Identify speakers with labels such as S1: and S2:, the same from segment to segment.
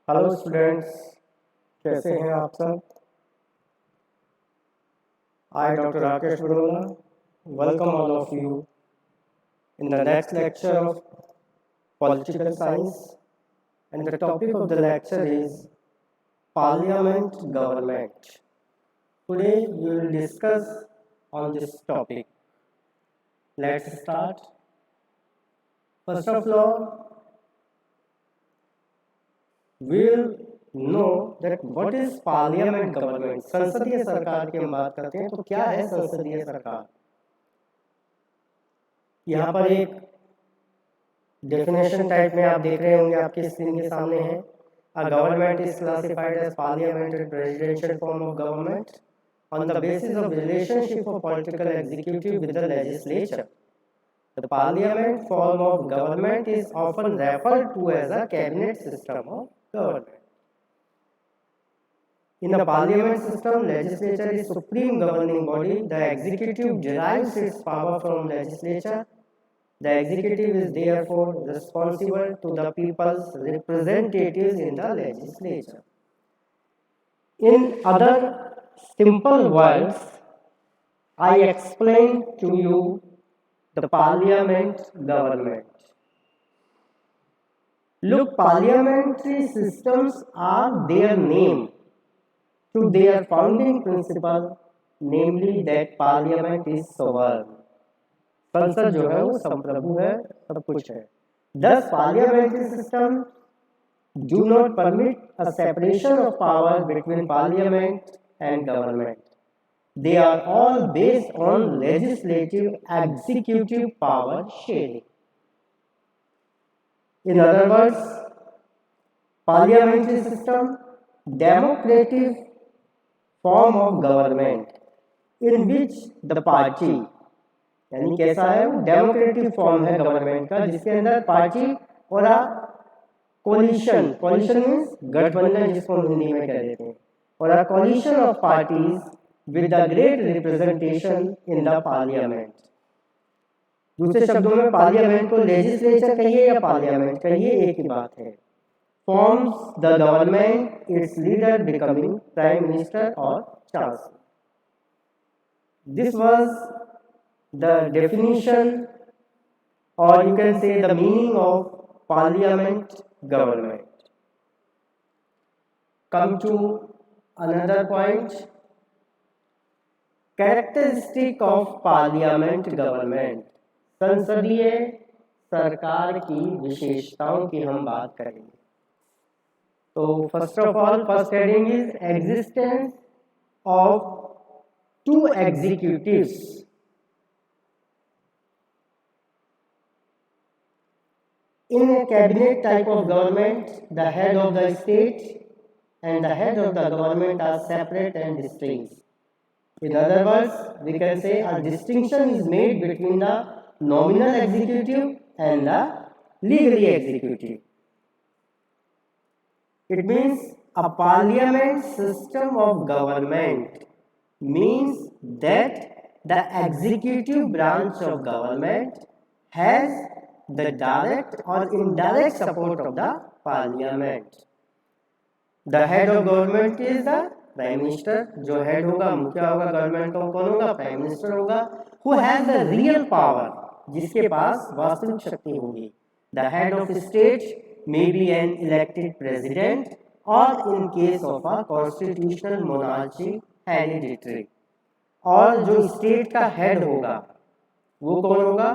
S1: Hello students, कैसे हैं आप सब? I doctor Rakesh Barola welcome all of you in the next lecture of political science and the topic of the lecture is parliament government. Today we will discuss on this topic. Let's start. First of all we will know that what is parliament government. संसदीय सरकार की हम बात करते हैं तो क्या है संसदीय सरकार. यहाँ पर एक डेफिनेशन टाइप में आप देख रहे होंगे, आपके स्क्रीन के सामने है. A government is classified as parliamentary presidential form of government on the basis of relationship of political executive with the legislature. The parliament form of government is often referred to as a cabinet system of government. In the parliament system, legislature is supreme governing body. The executive derives its power from legislature. The executive is therefore responsible to the people's representatives in the legislature. In other simple words, I explain to you the parliament government. Look, parliamentary systems are their name to their founding principle, namely that parliament is sovereign. संसद जो है वो संप्रभु है, सब कुछ है. Thus, parliamentary system do not permit a separation of power between parliament and government. They are all based on legislative executive power sharing. In other words, parliamentary system, democratic form of government in which the party, यानी कैसा है वो democratic form है government का, जिसके अंदर party और collision, collision means गठबंधन जिसको हम हिंदी में कह देते हैं, और collision of parties with the great representation in the parliament. दूसरे शब्दों में पार्लियामेंट को लेजिस्लेचर कहिए या पार्लियामेंट कहिए, एक ही बात है. forms the government, its leader becoming prime minister or chancellor. This was the definition, or you can say the meaning of parliament government. Come to another point. Characteristic of parliament government. संसदीय सरकार की विशेषताओं की हम बात करेंगे. तो first of all, first heading is existence of two executives. In a cabinet type of government, the head of the state and the head of the government are separate and distinct. In other words, we can say a distinction is made between the nominal executive and the legally executive. It means a parliament system of government means that the executive branch of government has the direct or indirect support of the parliament. The head of government is the prime minister. जो head होगा, मुखिया होगा government का, कौन होगा? Prime minister होगा. Who has the real power, जिसके पास वास्तविक शक्ति होगी. The head of state may be an elected president or in case of a constitutional monarchy hereditary. और जो स्टेट का हेड होगा वो कौन होगा?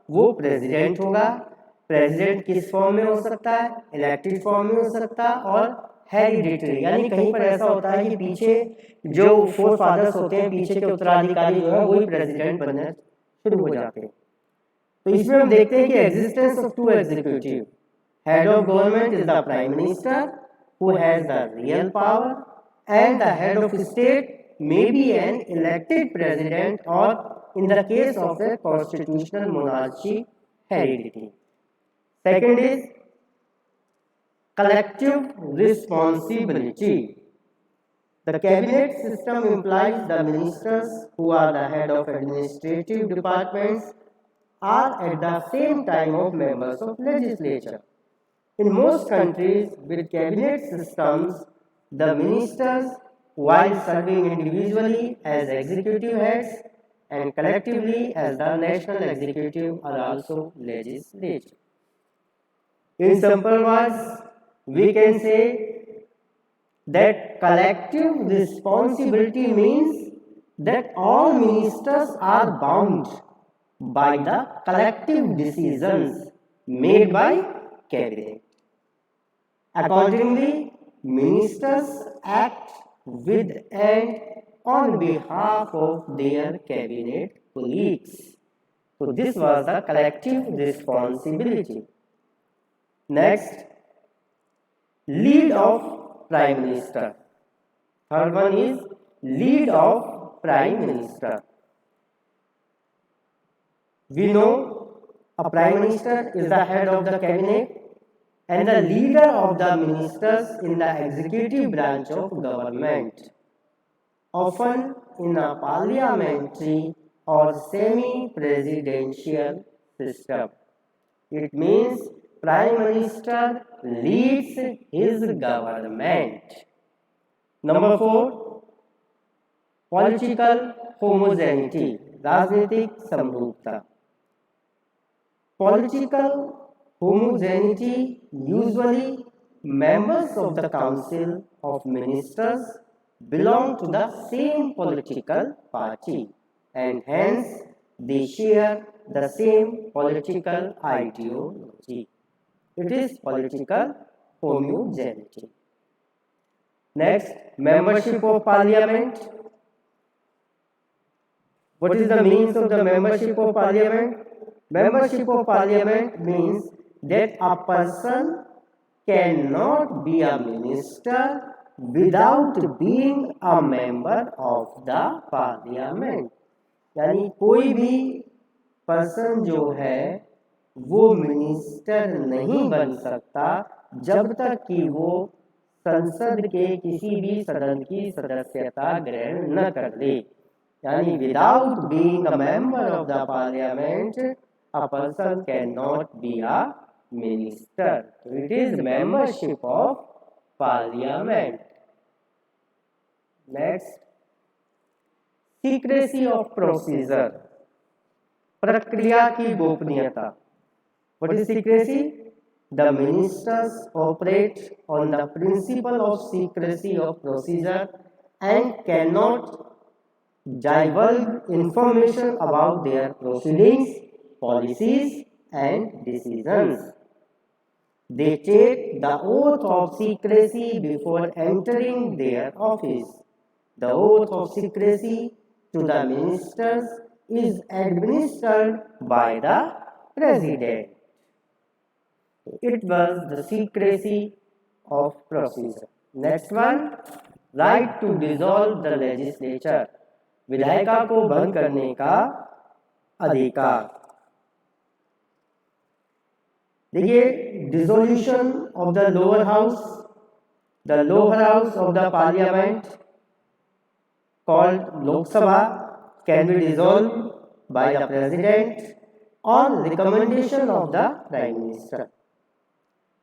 S1: वो प्रेसिडेंट होगा. प्रेसिडेंट किस फॉर्म में हो सकता है? इलेक्टेड फॉर्म में हो सकता है, और हेरिडिटरी, यानी कहीं पर ऐसा होता है कि पीछे जो फोर फादर्स होते हैं, पीछे के उत्तराधिकारी जो है वही प्रेसिडेंट बनने शुरू हो जाते हैं. तो इसमें हम देखते हैं कि existence of two executive. Head of government is the prime minister who has the real power, and the head of state may be an elected president, or in the case of a constitutional monarchy heredity. Second is collective responsibility. The cabinet system implies the ministers, who are the head of administrative departments, are at the same time of members of legislature. In most countries with cabinet systems, the ministers, while serving individually as executive heads and collectively as the national executive, are also legislature. In simple words, we can say that collective responsibility means that all ministers are bound by the collective decisions made by cabinet. Accordingly, ministers act with and on behalf of their cabinet colleagues. So, this was the collective responsibility. Next, lead of Prime Minister. Third one is lead of Prime Minister. We know a Prime Minister is the head of the cabinet and the leader of the ministers in the executive branch of government, often in a parliamentary or semi-presidential system. It means Prime Minister leads his government. Number 4, political homogeneity, राजनीतिक समरूपता. Political homogeneity, usually members of the council of ministers belong to the same political party and hence they share the same political ideology. It is political homogeneity. Next, membership of parliament. What is the means of the membership of parliament? Membership of parliament means that a person cannot be a minister without being a member of the parliament. यानी कोई भी person जो है वो minister नहीं बन सकता जब तक कि वो संसद के किसी भी सदन की सदस्यता ग्रहण न कर ले. यानी without being a member of the parliament a person cannot be a minister. So it is membership of parliament. Next, secrecy of procedure, प्रक्रिया की गोपनीयता. What is secrecy? The ministers operate on the principle of secrecy of procedure and cannot divulge information about their proceedings, policies and decisions. They take the oath of secrecy before entering their office. The oath of secrecy to the ministers is administered by the president. It was the secrecy of procedure. Next one, right to dissolve the legislature. विधायिका को भंग करने का अधिकार. देखिए, dissolution of the lower house, the lower house of the parliament called Lok Sabha can be dissolved by the president on recommendation of the prime minister.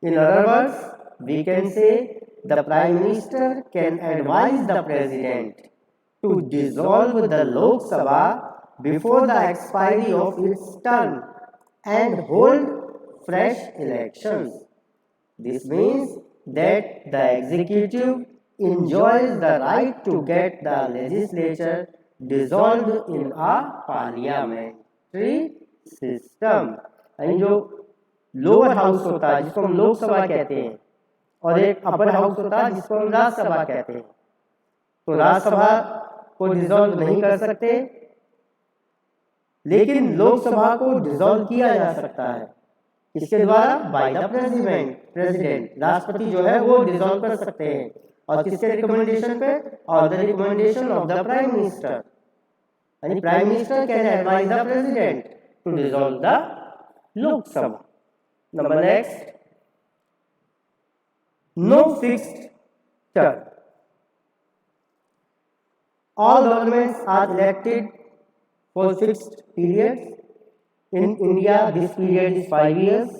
S1: In other words, we can say the prime minister can advise the president to dissolve the Lok Sabha before the expiry of its term and hold fresh elections. This means that the executive enjoys the right to get the legislature dissolved in a parliamentary system. यानी जो lower house होता है जिसको हम लोकसभा कहते हैं और एक अपर हाउस होता है जिसको हम राज्यसभा कहते हैं. तो राज्यसभा को डिसॉल्व नहीं कर सकते, लेकिन लोकसभा को डिसॉल्व किया जा सकता है. इसके द्वारा बाय द प्रेसिडेंट, राष्ट्रपति जो है वो डिसॉल्व कर सकते हैं. और किसके रिकमेंडेशन पे? और the recommendation of the prime minister. यानी prime minister can advise the president to dissolve the Lok Sabha. Number next, no fixed term. All governments are elected for fixed periods. In India, this period is 5 years.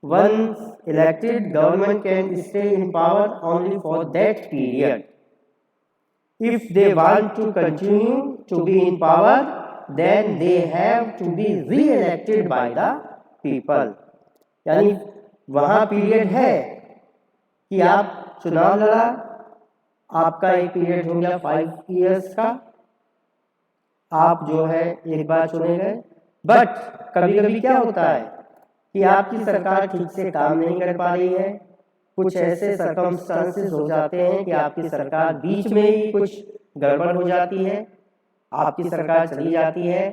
S1: once elected, government can stay in power only for that period. If they want to continue to be in power, then they have to be re-elected by the people. यानी वहाँ period है कि आप चुनाव लड़ा, आपका एक period हो गया 5 इयर्स का, आप जो है एक बार चुने गए। बट कभी कभी क्या होता है कि आपकी सरकार ठीक से काम नहीं कर पा रही है, कुछ ऐसे सर्कमस्टांसेस हो जाते हैं कि आपकी सरकार बीच में ही कुछ गड़बड़ हो जाती है, आपकी सरकार चली जाती है,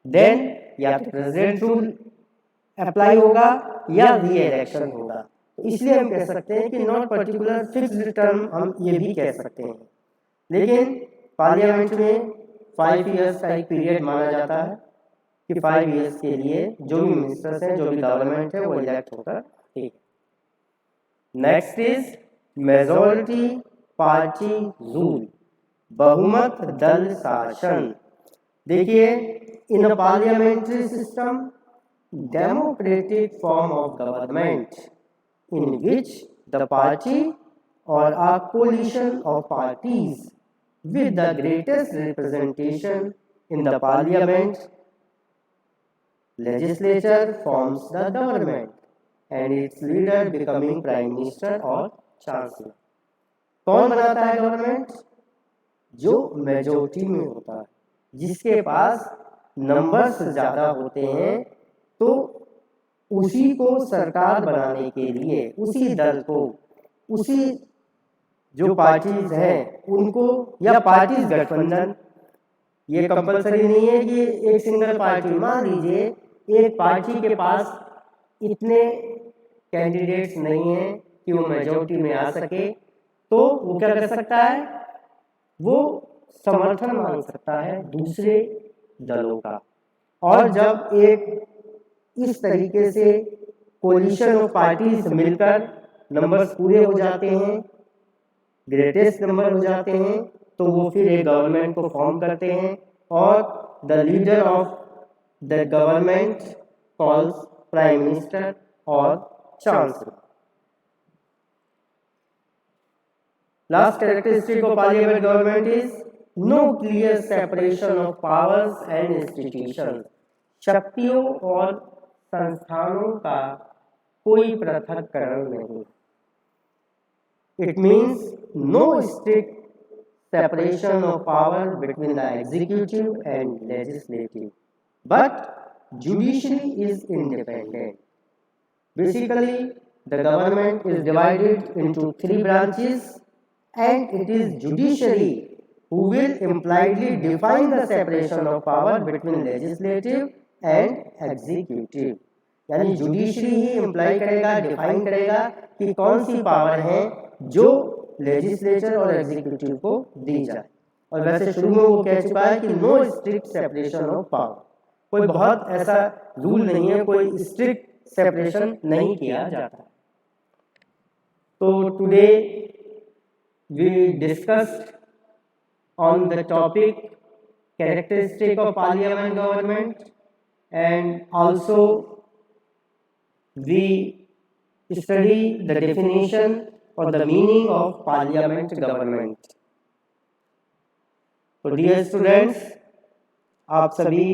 S1: देन या तो प्रेसिडेंट रूल अप्लाई होगा या री इलेक्शन होगा। इसलिए हम कह सकते हैं कि नॉट पर्टिकुलर फिक्स्ड टर्म, हम ये भी कह सकते हैं। लेकिन पार्लियामेंट में 5 इयर्स का एक पीरियड माना जाता है कि 5 इयर्स के लिए जो भी मिनिस्टर्स हैं, जो भी गवर्नमेंट है, वो इलेक्ट होकर ठीक है। Next is majority party rule, बहुमत दल शासन। देखिए, in a parliamentary system, democratic form of government in which the party or a coalition of parties with the greatest representation in the parliament legislature forms the government and its leader becoming prime minister or chancellor। कौन बनाता है government? जो majority में होता है, जिसके पास numbers ज्यादा होते हैं, तो उसी को सरकार बनाने के लिए, उसी दल को, उसी जो पार्टीज हैं उनको, या पार्टीज गठबंधन, ये कंपलसरी नहीं है कि एक सिंगल पार्टी, मान लीजिए एक पार्टी के पास इतने कैंडिडेट्स नहीं है कि वो मेजोरिटी में आ सके, तो वो क्या कर सकता है? वो समर्थन मांग सकता है दूसरे दलों का। और जब एक इस तरीके से कोलिशन ऑफ पार्टीज मिलकर नंबर्स पूरे हो जाते हैं, ग्रेटेस्ट नंबर हो जाते हैं, तो वो फिर एक गवर्नमेंट को फॉर्म करते हैं और the leader of the government calls prime minister और chancellor. Last characteristic of parliament government is no clear separation of powers and institutions. शक्तियों और संस्थानों का कोई पृथक्करण नहीं। It means no strict separation of power between the executive and legislative, but judiciary is independent. Basically, the government is divided into 3 branches, and it is judiciary who will impliedly define the separation of power between legislative and executive। यानी judiciary ही imply करेगा, define करेगा कि कौन सी power है जो legislature और executive को दी जाए। और वैसे शुरू में वो कह चुका है कि no strict separation of power, कोई बहुत ऐसा रूल नहीं है, कोई स्ट्रिक्ट सेपरेशन नहीं किया जाता। तो today we discussed on the topic characteristic of parliament government, and also we study the definition or the meaning of parliament government। तो डियर स्टूडेंट्स, आप सभी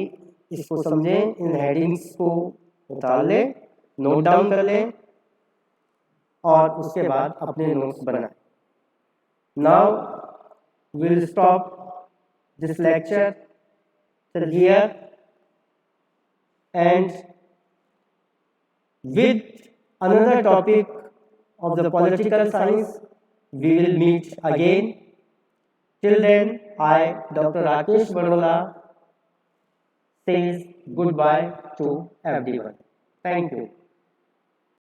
S1: इसको समझें, इन हेडिंग्स को उतार लें, नोट डाउन कर लें और उसके बाद अपने नोट्स बनाएं। Now we'll stop this lecture till here, and with another topic of the political science we will meet again. Till then, I, Dr. Rakesh Barola, says goodbye to everyone. Thank you.